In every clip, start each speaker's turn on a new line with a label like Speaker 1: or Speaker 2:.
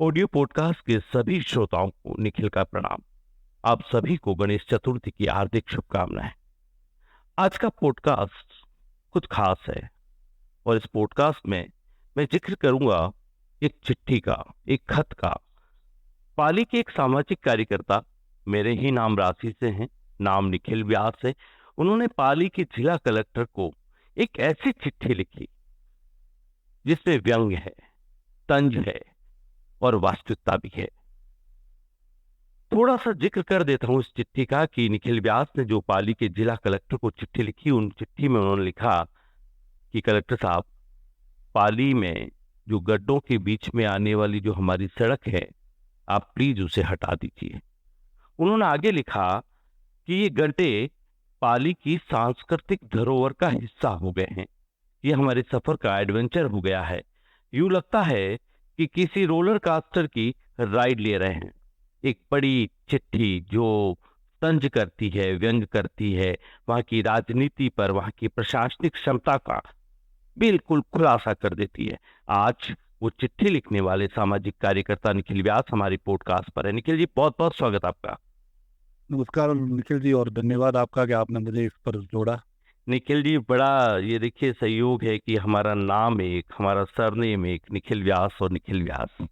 Speaker 1: Audio podcast के सभी श्रोताओं को निखिल का प्रणाम। आप सभी को गणेश चतुर्थी की हार्दिक शुभकामनाएं। आज का पॉडकास्ट कुछ खास है और इस पॉडकास्ट में मैं जिक्र करूंगा एक चिट्ठी का, एक खत का। पाली के एक सामाजिक कार्यकर्ता, मेरे ही नाम राशि से हैं, नाम निखिल व्यास है। उन्होंने पाली के जिला कलेक्टर को एक ऐसी चिट्ठी लिखी जिसमें व्यंग्य है, तंज है और वास्तविकता भी है। थोड़ा सा जिक्र कर देता हूं इस चिट्ठी का कि निखिल व्यास ने जो पाली के जिला कलेक्टर को चिट्ठी लिखी, उन चिट्ठी में उन्होंने लिखा कि कलेक्टर साहब, पाली में जो गड्ढों के बीच में आने वाली जो हमारी सड़क है, आप प्लीज उसे हटा दीजिए। उन्होंने आगे लिखा कि ये गड्ढे पाली की सांस्कृतिक धरोहर का हिस्सा हो गए हैं। ये हमारे सफर का एडवेंचर हो गया है। यूं लगता है कि किसी रोलर कास्टर की राइड ले रहे हैं। एक बड़ी चिट्ठी जो तंज करती है, व्यंग करती है, वहां की राजनीति पर, वहां की प्रशासनिक क्षमता का बिल्कुल खुलासा कर देती है। आज वो चिट्ठी लिखने वाले सामाजिक कार्यकर्ता निखिल व्यास हमारी पॉडकास्ट पर है। निखिल जी, बहुत बहुत स्वागत आपका।
Speaker 2: नमस्कार निखिल जी, और धन्यवाद आपका कि आपने मुझे इस पर जोड़ा।
Speaker 1: निखिल जी, बड़ा ये देखिए सहयोग है कि हमारा नाम एक, हमारा सरनेम एक, निखिल व्यास और निखिल व्यास,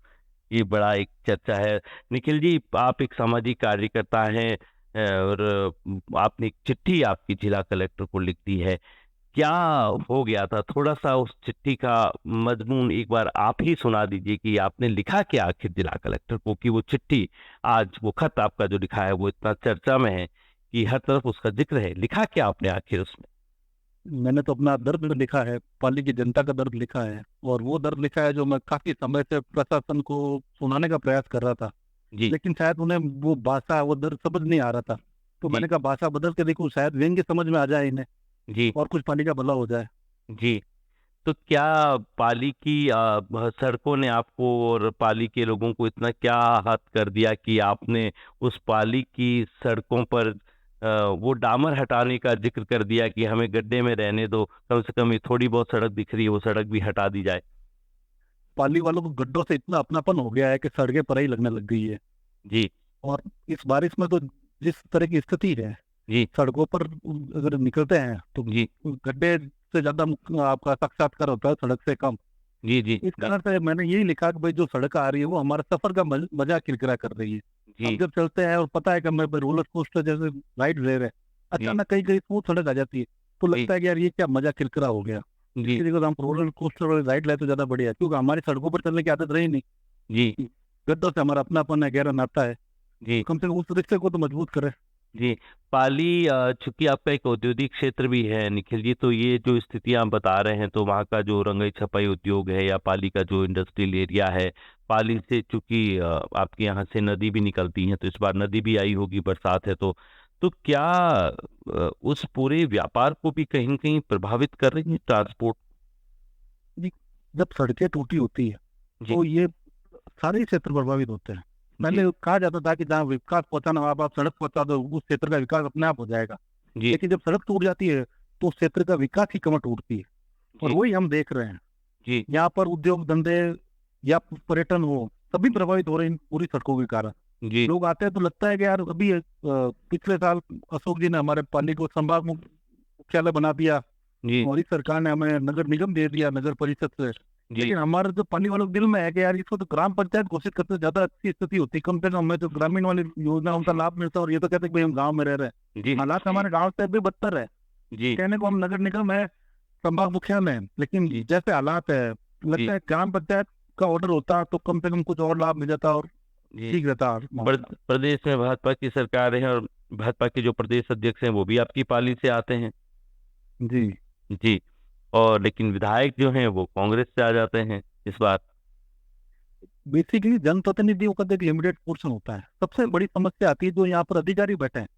Speaker 1: ये बड़ा एक चर्चा है। निखिल जी, आप एक सामाजिक कार्यकर्ता हैं और आपने एक चिट्ठी आपकी जिला कलेक्टर को लिख दी है। क्या हो गया था? थोड़ा सा उस चिट्ठी का मजमून एक बार आप ही सुना दीजिए कि आपने लिखा क्या आखिर जिला कलेक्टर को, कि वो चिट्ठी, आज वो खत आपका जो लिखा है वो इतना चर्चा में है कि हर तरफ उसका जिक्र है। लिखा क्या आपने आखिर उसमें?
Speaker 2: मैंने तो अपना दर्द लिखा है, पाली की जनता का दर्द लिखा है, और वो दर्द लिखा है जो मैं काफी समय से प्रशासन को सुनाने का प्रयास कर रहा था,
Speaker 1: जी
Speaker 2: लेकिन शायद उन्हें वो भाषा, वो दर्द समझ नहीं आ रहा था। तो
Speaker 1: जी
Speaker 2: मैंने कहा भाषा बदल के देखूं, शायद व्यंग्य समझ में आ जाए इन्हें
Speaker 1: जी
Speaker 2: और कुछ पाली का भला हो जाए।
Speaker 1: जी। तो क्या पाली की सड़कों ने आपको और पाली के लोगों को इतना क्या आहत कर दिया कि आपने उस पाली की सड़कों पर वो डामर हटाने का जिक्र कर दिया कि हमें गड्ढे में रहने दो, कम से कम ये थोड़ी बहुत सड़क दिख रही है वो सड़क भी हटा दी जाए।
Speaker 2: पाली वालों को गड्ढों से इतना अपनापन हो गया है कि सड़कें पर ही लगने लग गई है।
Speaker 1: जी
Speaker 2: और इस बारिश में तो जिस तरह की स्थिति है,
Speaker 1: जी
Speaker 2: सड़कों पर अगर निकलते हैं तो
Speaker 1: जी
Speaker 2: गड्ढे से ज्यादा आपका साक्षात्कार होता है, सड़क से कम।
Speaker 1: जी जी
Speaker 2: इस
Speaker 1: जी
Speaker 2: कारण से मैंने यही लिखा कि भाई जो सड़क आ रही है वो हमारा सफर का मजा किरकिरा कर रही है। हम
Speaker 1: जी
Speaker 2: जब चलते हैं और पता है कि मैं रोलर कोस्टर जैसे राइड ले रहे हैं,
Speaker 1: जी
Speaker 2: अचानक कहीं कहीं स्मूथ सड़क आ जाती है, तो
Speaker 1: जी
Speaker 2: लगता है कि यार ये क्या मजा किरकिरा हो गया।
Speaker 1: जी
Speaker 2: इसकी जगह हम रोलर कोस्टर वाली राइड ले तो ज्यादा बढ़िया है, क्योंकि हमारी सड़कों पर चलने की आदत रही नहीं।
Speaker 1: जी
Speaker 2: गड्ढों से हमारा अपनापन है, गहरा नाता है,
Speaker 1: जी
Speaker 2: कम से कम उस रिश्ते को तो मजबूत करे।
Speaker 1: जी। पाली चूंकि आपका एक औद्योगिक क्षेत्र भी है निखिल जी, तो ये जो स्थितियां आप बता रहे हैं, तो वहाँ का जो रंगाई छपाई उद्योग है या पाली का जो इंडस्ट्रियल एरिया है, पाली से चूंकि आपके यहाँ से नदी भी निकलती है, तो इस बार नदी भी आई होगी, बरसात है तो क्या उस पूरे व्यापार को भी कहीं कहीं प्रभावित कर रही है ट्रांसपोर्ट?
Speaker 2: जी, जब सड़कें टूटी होती है
Speaker 1: जी
Speaker 2: तो ये सारे क्षेत्र प्रभावित होते हैं।
Speaker 1: जी
Speaker 2: पहले कहा जाता था कि जहाँ विकास पहुंचाना हो, आप सड़क पहुंचा दो, उस क्षेत्र का विकास अपने आप हो जाएगा।
Speaker 1: जी
Speaker 2: लेकिन जब सड़क टूट जाती है तो उस क्षेत्र का विकास की कमर टूटती है, और
Speaker 1: जी
Speaker 2: वही हम देख रहे हैं।
Speaker 1: जी
Speaker 2: यहाँ पर उद्योग धंधे या पर्यटन हो, सभी प्रभावित हो रहे हैं इन पूरी सड़कों के कारण।
Speaker 1: जी
Speaker 2: लोग आते हैं तो लगता है कि यार अभी पिछले साल अशोक जी ने हमारे पाली को संभाग मुख्यालय बना दिया,
Speaker 1: जी
Speaker 2: और इस सरकार ने हमें नगर निगम दे दिया नगर परिषद से।
Speaker 1: जी
Speaker 2: लेकिन हमारे जो पानी वालों के दिल में है कि यार इसको तो ग्राम पंचायत घोषित करते ज्यादा अच्छी स्थिति होती, कम से कम हमें तो ग्रामीण वाली योजना उनका लाभ मिलता है, और ये तो कहते हैं कि भाई हम गाँव में रह रहे हैं।
Speaker 1: जी
Speaker 2: हालात हमारे गाँव से भी बदतर है।
Speaker 1: जी
Speaker 2: कहने को हम नगर निगम है, संभाग मुख्यालय है, लेकिन
Speaker 1: जी
Speaker 2: जैसे हालात है,
Speaker 1: जी
Speaker 2: लगता है ग्राम पंचायत का ऑर्डर होता तो कम से कम कुछ और लाभ मिल जाता और
Speaker 1: जी।
Speaker 2: ठीक रहता मामला।
Speaker 1: प्रदेश में भाजपा की सरकार है और भाजपा के जो प्रदेश अध्यक्ष हैं वो भी आपकी पाली से आते हैं।
Speaker 2: जी,
Speaker 1: जी। और लेकिन विधायक जो हैं वो कांग्रेस से आ जाते हैं इस बार।
Speaker 2: बेसिकली जनप्रतिनिधियों का एक लिमिटेड पोर्शन होता है। सबसे बड़ी समस्या आती है जो यहाँ पर अधिकारी बैठे हैं,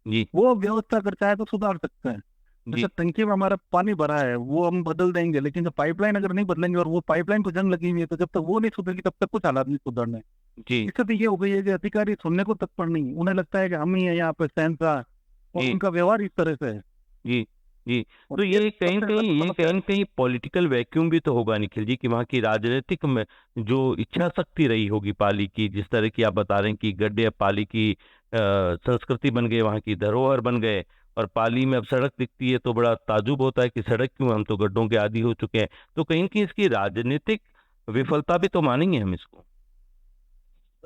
Speaker 1: जी
Speaker 2: वो व्यवस्था अगर चाहे तो सुधार सकते हैं।
Speaker 1: जी
Speaker 2: जैसे टंकी में हमारा पानी भरा है वो हम बदल देंगे, लेकिन जब पाइपलाइन अगर नहीं बदलेंगे और वो पाइपलाइन को जंग लगी हुई है, तो जब तक वो नहीं सुधरेगी तब तक कुछ हालात नहीं सुधरने।
Speaker 1: जी
Speaker 2: स्थिति ये हो गई है कि अधिकारी सुनने को तत्पर नहीं, उन्हें लगता है कि हम ही है यहाँ पे शहंशाह, और
Speaker 1: जी
Speaker 2: उनका व्यवहार इस तरह से है।
Speaker 1: जी जी,
Speaker 2: और
Speaker 1: तो ये कहीं
Speaker 2: सबसे
Speaker 1: कहीं
Speaker 2: बड़ी
Speaker 1: ये
Speaker 2: समस्या
Speaker 1: कहीं कहीं पॉलिटिकल वैक्यूम भी तो होगा निखिल जी, कि वहाँ की राजनीतिक में जो इच्छा शक्ति रही होगी पाली की, जिस तरह की आप बता रहे हैं कि गड्ढे अब पाली की संस्कृति बन गए, वहाँ की धरोहर बन गए, और पाली में अब सड़क दिखती है तो बड़ा ताजुब होता है कि सड़क क्यों, हम तो गड्ढों के आदी हो चुके हैं। तो कहीं न कहीं इसकी राजनीतिक विफलता भी तो मानेंगे हम इसको।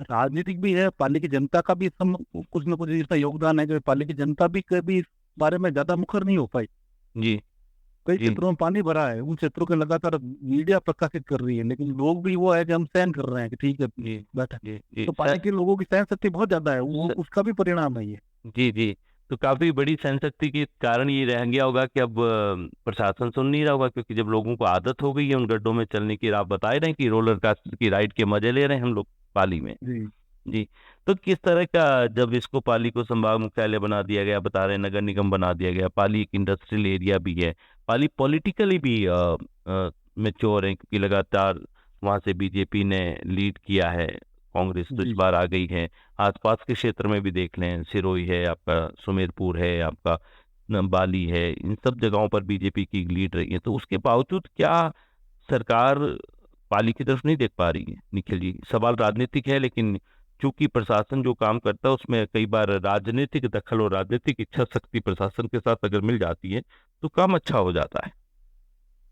Speaker 2: राजनीतिक भी है, पाली की जनता का भी इसमें कुछ न कुछ इसका योगदान है कि पाली की जनता भी कभी इस बारे में ज्यादा मुखर नहीं हो पाई।
Speaker 1: जी,
Speaker 2: कई
Speaker 1: जी,
Speaker 2: क्षेत्रों में पानी भरा है, उन क्षेत्रों के लगातार मीडिया प्रकाशित कर रही है, लेकिन लोग भी वो है कि हम सहन कर रहे हैं कि ठीक है
Speaker 1: जी,
Speaker 2: बैठा।
Speaker 1: जी, जी,
Speaker 2: तो पाली के लोगों की सहन शक्ति बहुत ज्यादा है, वो
Speaker 1: स
Speaker 2: उसका भी परिणाम है ये।
Speaker 1: जी, जी। तो काफ़ी बड़ी सहनशक्ति के कारण ये रह गया होगा कि अब प्रशासन सुन नहीं रहा होगा, क्योंकि जब लोगों को आदत हो गई है उन गड्ढों में चलने की, आप बता ही रहे हैं कि रोलर कोस्टर की राइड के मज़े ले रहे हैं हम लोग पाली में।
Speaker 2: जी
Speaker 1: जी, तो किस तरह का, जब इसको पाली को संभाग मुख्यालय बना दिया गया, बता रहे हैं नगर निगम बना दिया गया, पाली एक इंडस्ट्रियल एरिया भी है, पाली पॉलिटिकली भी मैच्योर है, क्योंकि लगातार वहाँ से बीजेपी ने लीड किया है, कांग्रेस तो इस
Speaker 2: जी
Speaker 1: बार आ गई है। आसपास के क्षेत्र में भी देख लें, सिरोही है आपका, सुमेरपुर है आपका, बाली है, इन सब जगहों पर बीजेपी की लीड रही है। तो उसके बावजूद क्या सरकार पाली की तरफ नहीं देख पा रही है निखिल जी? सवाल राजनीतिक है, लेकिन चूंकि प्रशासन जो काम करता है उसमें कई बार राजनीतिक दखल और राजनीतिक इच्छा शक्ति प्रशासन के साथ अगर मिल जाती है तो काम अच्छा हो जाता है।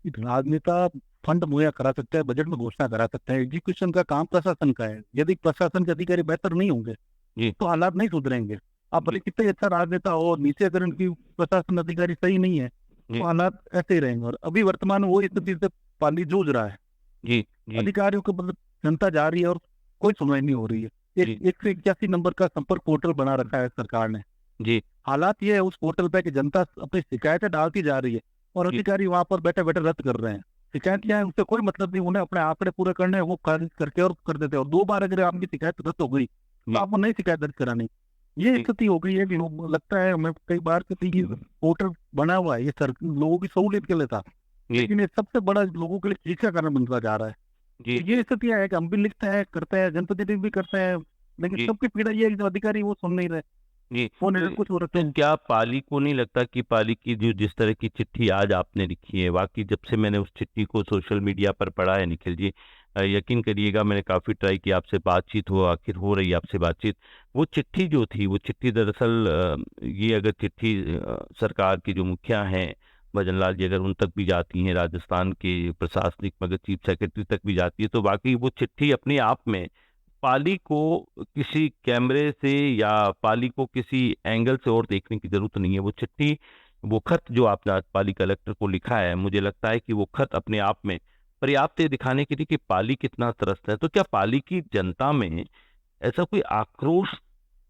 Speaker 2: राजनेता फंड मुहैया करा सकता है, बजट में घोषणा करा सकता है, एग्जीक्यूशन का काम प्रशासन का है। यदि प्रशासन के अधिकारी बेहतर नहीं होंगे
Speaker 1: जी,
Speaker 2: तो हालात नहीं सुधरेंगे। आप भले
Speaker 1: जी,
Speaker 2: कितने ही अच्छा राजनेता हो, नीचे अगर उनकी प्रशासन अधिकारी सही नहीं है
Speaker 1: जी,
Speaker 2: तो हालात ऐसे ही रहेंगे। और अभी वर्तमान में वो स्थिति से पाली जूझ रहा है।
Speaker 1: जी, जी,
Speaker 2: अधिकारियों के मतलब जनता जा रही है और कोई सुनवाई नहीं हो रही है। एक
Speaker 1: जी,
Speaker 2: 181 नंबर का संपर्क पोर्टल बना रखा है सरकार ने।
Speaker 1: जी,
Speaker 2: हालात ये है उस पोर्टल पे कि जनता अपनी शिकायतें डालती जा रही है और
Speaker 1: जी,
Speaker 2: अधिकारी वहां पर बैठे बैठे रद्द कर रहे हैं। शिकायत क्या है, उससे कोई मतलब नहीं, उन्हें अपने आंकड़े पूरे करने हैं, वो खारिज करके और कर देते हैं। और 2 बार अगर आपकी शिकायत रद्द हो गई तो
Speaker 1: जी,
Speaker 2: आपको नई शिकायत दर्ज करानी। ये
Speaker 1: जी,
Speaker 2: स्थिति हो गई है कि लगता है हमें कई बार कि पोर्टल बना हुआ है ये सर लोगों की सहूलियत के लिए था,
Speaker 1: जी,
Speaker 2: लेकिन ये सबसे बड़ा लोगों के लिए शिक्षा का कारण बनता जा रहा है।
Speaker 1: जी,
Speaker 2: तो ये स्थितियां है कि हम भी लिखते हैं, करते हैं, जनप्रतिनिधि भी करते हैं, लेकिन
Speaker 1: जी,
Speaker 2: सबकी पीड़ा ये है कि जो अधिकारी वो सुन नहीं रहे,
Speaker 1: जी।
Speaker 2: वो
Speaker 1: तो
Speaker 2: निरंकुश हो रखे
Speaker 1: तो
Speaker 2: हैं।
Speaker 1: क्या पाली को नहीं लगता कि पाली की जो जिस तरह की चिट्ठी आज आपने लिखी है, वाकई जब से मैंने उस चिट्ठी को सोशल मीडिया पर पढ़ा है निखिल जी, यकीन करिएगा मैंने काफ़ी ट्राई किया आपसे बातचीत हो, आखिर हो रही है आपसे बातचीत। वो चिट्ठी जो थी, वो चिट्ठी दरअसल ये अगर चिट्ठी सरकार की जो मुखिया हैं भजन लाल जी, अगर उन तक भी जाती हैं, राजस्थान के प्रशासनिक मगर चीफ सेक्रेटरी तक भी जाती है, तो वाकई वो चिट्ठी अपने आप में पाली को किसी कैमरे से या पाली को किसी एंगल से और देखने की जरूरत नहीं है। वो चिट्ठी, वो खत जो आपने आज पाली कलेक्टर को लिखा है, मुझे लगता है कि वो खत अपने आप में पर्याप्त है दिखाने के लिए कि पाली कितना त्रस्त है। तो क्या पाली की जनता में ऐसा कोई आक्रोश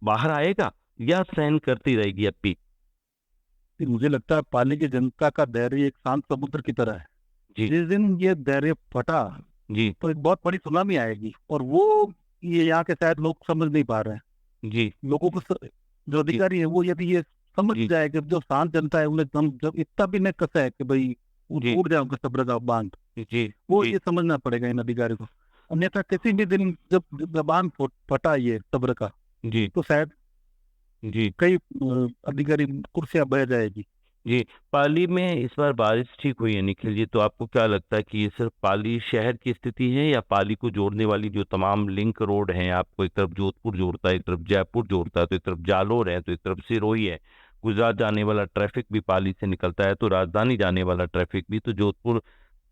Speaker 1: बाहर आएगा, या सहन करती रहेगी अब भी?
Speaker 2: फिर मुझे लगता है पाली की जनता का धैर्य एक शांत समुद्र की तरह है।
Speaker 1: जी,
Speaker 2: जिस दिन ये धैर्य फटा
Speaker 1: जी,
Speaker 2: तो एक बहुत बड़ी सुनामी आएगी, और वो ये यहाँ के शायद लोग समझ नहीं पा रहे हैं।
Speaker 1: जी,
Speaker 2: लोगों को जो
Speaker 1: जी,
Speaker 2: अधिकारी है वो यदि ये समझ
Speaker 1: जी,
Speaker 2: जाए कि जो शांत जनता है उन्हें दम जब इतना भी नहीं कसा है कि भाई
Speaker 1: जी,
Speaker 2: टूट जाए उनका सब्र का बांध,
Speaker 1: जी,
Speaker 2: वो
Speaker 1: जी,
Speaker 2: ये समझना पड़ेगा इन अधिकारी को। अन्यथा किसी भी दिन जब जब बांध फटा ये सब्र का,
Speaker 1: जी,
Speaker 2: तो शायद
Speaker 1: जी,
Speaker 2: कई अधिकारी कुर्सियां बह जाएगी।
Speaker 1: जी। पाली में इस बार बारिश ठीक हुई है निखिल जी, तो आपको क्या लगता है कि ये सिर्फ पाली शहर की स्थिति है, या पाली को जोड़ने वाली जो तमाम लिंक रोड हैं, आपको एक तरफ जोधपुर जोड़ता है, एक तरफ जयपुर जोड़ता है, तो एक तरफ जालोर है, तो एक तरफ सिरोही है, गुजरात जाने वाला ट्रैफिक भी पाली से निकलता है, तो राजधानी जाने वाला ट्रैफिक भी, तो जोधपुर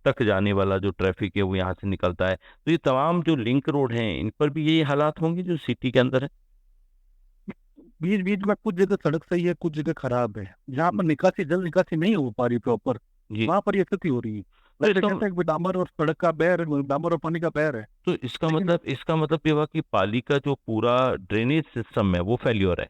Speaker 1: तक जाने वाला जो ट्रैफिक है वो यहाँ से निकलता है, तो ये तमाम जो लिंक रोड हैं इन पर भी यही हालात होंगे जो सिटी के अंदर है?
Speaker 2: बीच बीच में कुछ जगह सड़क सही है, कुछ जगह खराब है। जहाँ पर निकासी जल निकासी नहीं हो पा रही प्रॉपर,
Speaker 1: जी।
Speaker 2: वहां पर ये स्थिति हो रही है।
Speaker 1: तो
Speaker 2: वैसे
Speaker 1: इसका
Speaker 2: कहते हैं कि डामर और सड़क का बैर है, डामर और पानी का बैर है,
Speaker 1: तो इसका
Speaker 2: लेकिन
Speaker 1: मतलब इसका मतलब ये हुआ कि पाली का जो पूरा ड्रेनेज सिस्टम है वो फेल्योर है।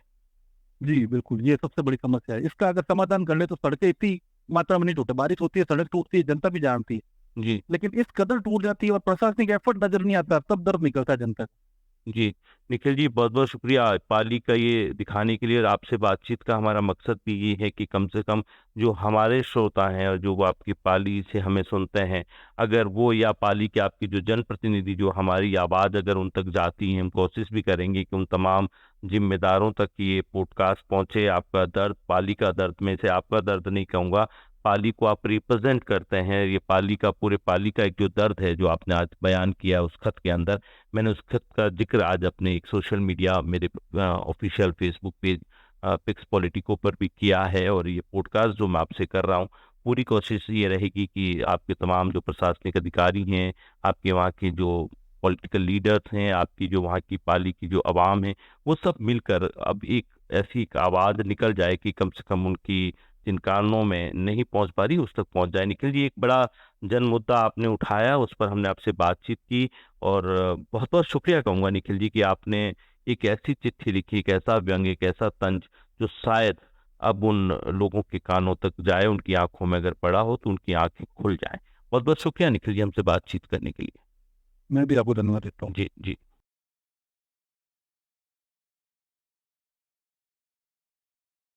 Speaker 2: जी बिल्कुल ये सबसे बड़ी समस्या है। इसका अगर समाधान कर ले तो सड़कें इतनी मात्रा में नहीं टूटे, बारिश होती है सड़क टूटती है, जनता भी जानती है,
Speaker 1: जी,
Speaker 2: लेकिन इस कदर टूट जाती है और प्रशासनिक एफर्ट नजर नहीं आता, तब दर्द निकलता है जनता को।
Speaker 1: जी, निखिल जी बहुत-बहुत शुक्रिया पाली का ये दिखाने के लिए, और आपसे बातचीत का हमारा मकसद भी ये है कि कम से कम जो हमारे श्रोता हैं और जो वो आपकी पाली से हमें सुनते हैं, अगर वो या पाली के आपके जो जनप्रतिनिधि जो हमारी आवाज़ अगर उन तक जाती है, हम कोशिश भी करेंगे कि उन तमाम ज़िम्मेदारों तक ये पॉडकास्ट पहुँचे। आपका दर्द, पाली का दर्द, मैं इसे आपका दर्द नहीं कहूँगा, पाली को आप रिप्रेज़ेंट करते हैं, ये पाली का, पूरे पाली का एक जो दर्द है, जो आपने आज बयान किया उस खत के अंदर, मैंने उस खत का ज़िक्र आज अपने एक सोशल मीडिया, मेरे ऑफ़िशियल फ़ेसबुक पेज पिक्स पॉलिटिको पर भी किया है, और ये पॉडकास्ट जो मैं आपसे कर रहा हूँ, पूरी कोशिश ये रहेगी कि आपके तमाम जो प्रशासनिक अधिकारी हैं, आपके वहाँ के जो पॉलिटिकल लीडर्स हैं, आपकी जो वहाँ की पाली की जो आवाम है, वो सब मिलकर अब एक ऐसी एक आवाज़ निकल जाए कि कम से कम उनकी जिन कानों में नहीं पहुँच पा रही, उस तक पहुँच जाए। निखिल जी, एक बड़ा जन मुद्दा आपने उठाया, उस पर हमने आपसे बातचीत की, और बहुत-बहुत शुक्रिया कहूँगा निखिल जी कि आपने एक ऐसी चिट्ठी लिखी, एक ऐसा व्यंग्य, एक ऐसा तंज, जो शायद अब उन लोगों के कानों तक जाए, उनकी आँखों में अगर पड़ा हो तो उनकी आँखें खुल जाएँ। बहुत-बहुत शुक्रिया निखिल जी हमसे बातचीत करने के लिए।
Speaker 2: मैं भी आपको धन्यवाद देता हूँ।
Speaker 1: जी, जी।